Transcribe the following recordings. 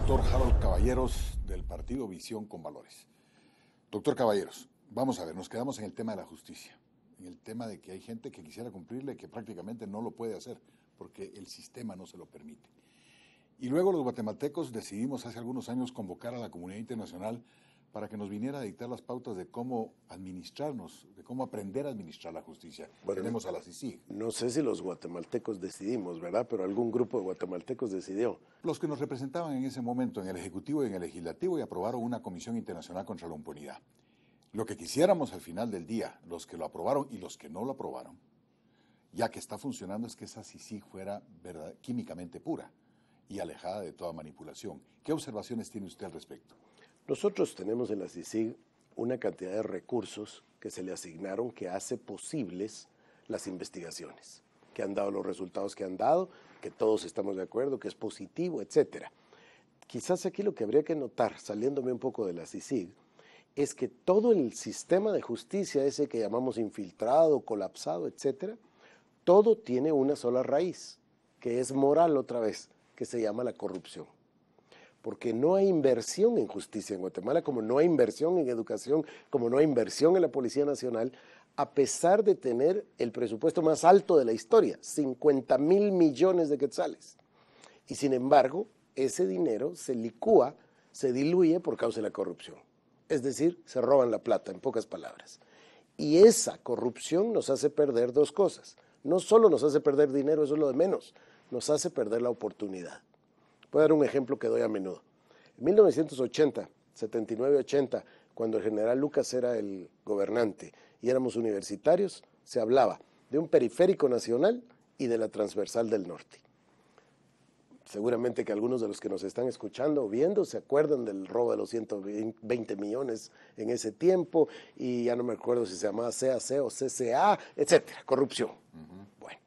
doctor Harold Caballeros, del partido Visión con Valores. Doctor Caballeros, vamos a ver, nos quedamos en el tema de la justicia, en el tema de que hay gente que quisiera cumplirle y que prácticamente no lo puede hacer porque el sistema no se lo permite. Y luego los guatemaltecos decidimos hace algunos años convocar a la comunidad internacional para que nos viniera a dictar las pautas de cómo administrarnos, de cómo aprender a administrar la justicia. Bueno, tenemos a la CICIG. No sé si los guatemaltecos decidimos, ¿verdad? Pero algún grupo de guatemaltecos decidió. Los que nos representaban en ese momento en el Ejecutivo y en el Legislativo y aprobaron una Comisión Internacional contra la Impunidad. Lo que quisiéramos al final del día, los que lo aprobaron y los que no lo aprobaron, ya que está funcionando, es que esa CICIG fuera químicamente pura y alejada de toda manipulación. ¿Qué observaciones tiene usted al respecto? Nosotros tenemos en la CICIG una cantidad de recursos que se le asignaron que hace posibles las investigaciones, que han dado los resultados que han dado, que todos estamos de acuerdo, que es positivo, etcétera. Quizás aquí lo que habría que notar, saliéndome un poco de la CICIG, es que todo el sistema de justicia, ese que llamamos infiltrado, colapsado, etcétera, todo tiene una sola raíz, que es moral otra vez, que se llama la corrupción. Porque no hay inversión en justicia en Guatemala, como no hay inversión en educación, como no hay inversión en la Policía Nacional, a pesar de tener el presupuesto más alto de la historia, 50,000 millones de quetzales. Y sin embargo, ese dinero se licúa, se diluye por causa de la corrupción. Es decir, se roban la plata, en pocas palabras. Y esa corrupción nos hace perder dos cosas. No solo nos hace perder dinero, eso es lo de menos, nos hace perder la oportunidad. Voy a dar un ejemplo que doy a menudo. En 1980, 79-80, cuando el general Lucas era el gobernante y éramos universitarios, se hablaba de un periférico nacional y de la transversal del norte. Seguramente que algunos de los que nos están escuchando o viendo se acuerdan del robo de los 120 millones en ese tiempo, y ya no me acuerdo si se llamaba CAC o CCA, etcétera, corrupción. Bueno,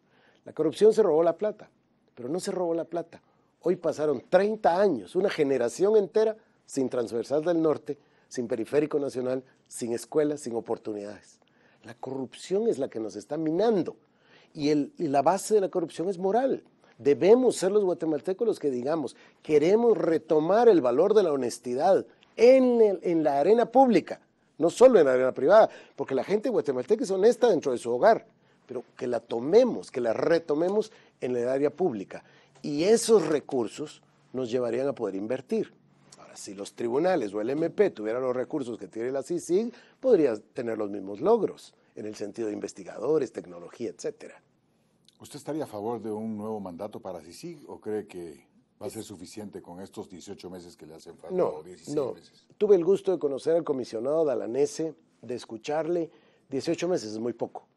la corrupción se robó la plata, pero no se robó la plata. Hoy pasaron 30 años, una generación entera sin transversal del norte, sin periférico nacional, sin escuelas, sin oportunidades. La corrupción es la que nos está minando, y la base de la corrupción es moral. Debemos ser los guatemaltecos los que digamos, queremos retomar el valor de la honestidad en la arena pública, no solo en la arena privada, porque la gente guatemalteca es honesta dentro de su hogar, pero que la tomemos, que la retomemos en la área pública. Y esos recursos nos llevarían a poder invertir. Ahora, si los tribunales o el MP tuvieran los recursos que tiene la CICIG, podría tener los mismos logros, en el sentido de investigadores, tecnología, etcétera. ¿Usted estaría a favor de un nuevo mandato para CICIG o cree que va a ser suficiente con estos 18 meses que le hacen falta? No, o 16 no. meses? Tuve el gusto de conocer al comisionado Dalanese, de escucharle. 18 meses es muy poco.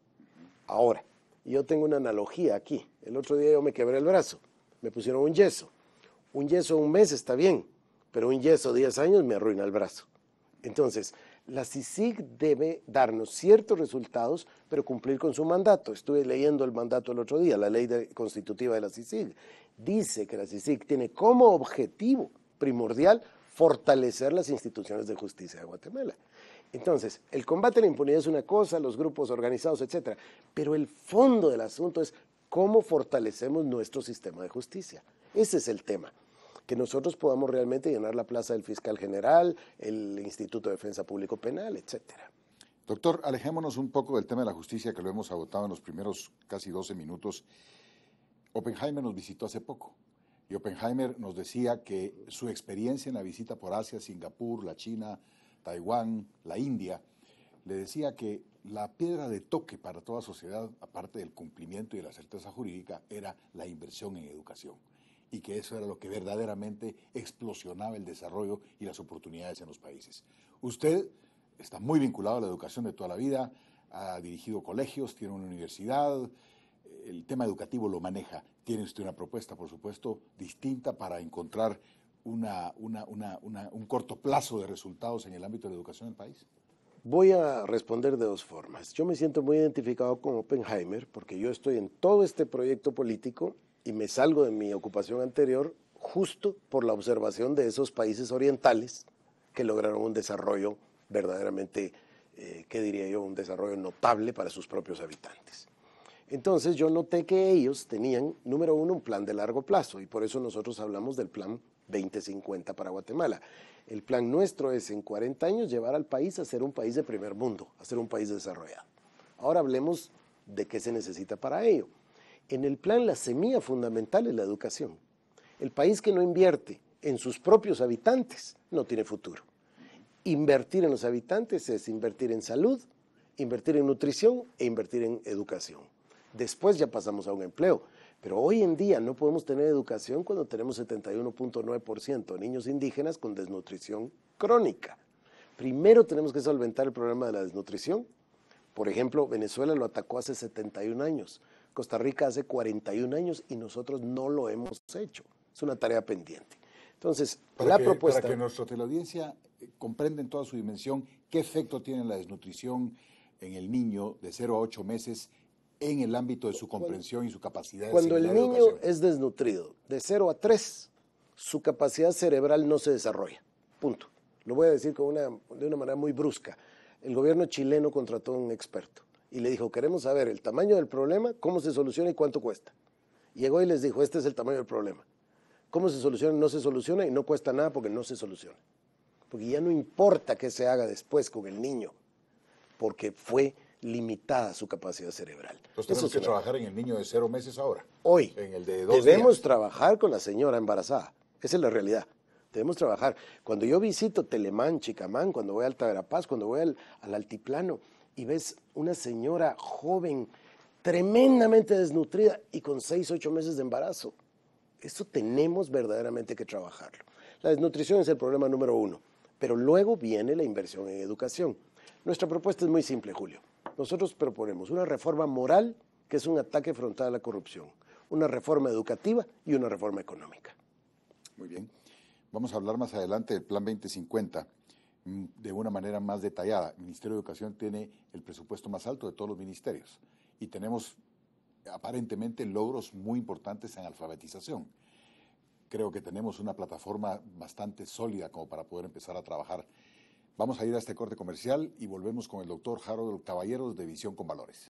Ahora, yo tengo una analogía aquí. El otro día yo me quebré el brazo. Me pusieron un yeso. Un yeso un mes está bien, pero un yeso 10 años me arruina el brazo. Entonces, la CICIG debe darnos ciertos resultados, pero cumplir con su mandato. Estuve leyendo el mandato el otro día, la ley constitutiva de la CICIG. Dice que la CICIG tiene como objetivo primordial fortalecer las instituciones de justicia de Guatemala. Entonces, el combate a la impunidad es una cosa, los grupos organizados, etcétera, pero el fondo del asunto es cómo fortalecemos nuestro sistema de justicia. Ese es el tema, que nosotros podamos realmente llenar la plaza del fiscal general, el Instituto de Defensa Público Penal, etcétera. Doctor, alejémonos un poco del tema de la justicia que lo hemos agotado en los primeros casi 12 minutos. Oppenheimer nos visitó hace poco y Oppenheimer nos decía que su experiencia en la visita por Asia, Singapur, la China, Taiwán, la India, le decía que la piedra de toque para toda sociedad, aparte del cumplimiento y de la certeza jurídica, era la inversión en educación, y que eso era lo que verdaderamente explosionaba el desarrollo y las oportunidades en los países. Usted está muy vinculado a la educación de toda la vida, ha dirigido colegios, tiene una universidad, el tema educativo lo maneja. ¿Tiene usted una propuesta, por supuesto, distinta para encontrar un corto plazo de resultados en el ámbito de la educación del país? Voy a responder de dos formas. Yo me siento muy identificado con Oppenheimer porque yo estoy en todo este proyecto político y me salgo de mi ocupación anterior justo por la observación de esos países orientales que lograron un desarrollo verdaderamente, ¿qué diría yo? Un desarrollo notable para sus propios habitantes. Entonces yo noté que ellos tenían, número uno, un plan de largo plazo, y por eso nosotros hablamos del plan 2050 para Guatemala. El plan nuestro es en 40 años llevar al país a ser un país de primer mundo, a ser un país desarrollado. Ahora hablemos de qué se necesita para ello. En el plan la semilla fundamental es la educación. El país que no invierte en sus propios habitantes no tiene futuro. Invertir en los habitantes es invertir en salud, invertir en nutrición e invertir en educación. Después ya pasamos a un empleo. Pero hoy en día no podemos tener educación cuando tenemos 71.9% de niños indígenas con desnutrición crónica. Primero tenemos que solventar el problema de la desnutrición. Por ejemplo, Venezuela lo atacó hace 71 años, Costa Rica hace 41 años y nosotros no lo hemos hecho. Es una tarea pendiente. Entonces, para que nuestra teleaudiencia comprenda en toda su dimensión qué efecto tiene la desnutrición en el niño de 0 a 8 meses en el ámbito de su comprensión y su capacidad de cuando el asimilar niño educación. Es desnutrido, de 0 a 3, su capacidad cerebral no se desarrolla. Punto. Lo voy a decir de una manera muy brusca. El gobierno chileno contrató a un experto y le dijo, queremos saber el tamaño del problema, cómo se soluciona y cuánto cuesta. Llegó y les dijo, este es el tamaño del problema. ¿Cómo se soluciona? No se soluciona y no cuesta nada porque no se soluciona. Porque ya no importa qué se haga después con el niño, porque fue limitada su capacidad cerebral. Entonces tenemos que trabajar en el niño de 0 meses ahora. Hoy. En el de 2 debemos días. trabajar con la señora embarazada. Esa es la realidad. Debemos trabajar. Cuando yo visito Telemán, Chicamán, cuando voy a Alta Verapaz, cuando voy al altiplano y ves una señora joven, tremendamente desnutrida y con 6, 8 meses de embarazo. Eso tenemos verdaderamente que trabajarlo. La desnutrición es el problema número 1, pero luego viene la inversión en educación. Nuestra propuesta es muy simple, Julio. Nosotros proponemos una reforma moral, que es un ataque frontal a la corrupción, una reforma educativa y una reforma económica. Muy bien. Vamos a hablar más adelante del Plan 2050 de una manera más detallada. El Ministerio de Educación tiene el presupuesto más alto de todos los ministerios y tenemos aparentemente logros muy importantes en alfabetización. Creo que tenemos una plataforma bastante sólida como para poder empezar a trabajar. Vamos a ir a este corte comercial y volvemos con el doctor Harold Caballeros de Visión con Valores.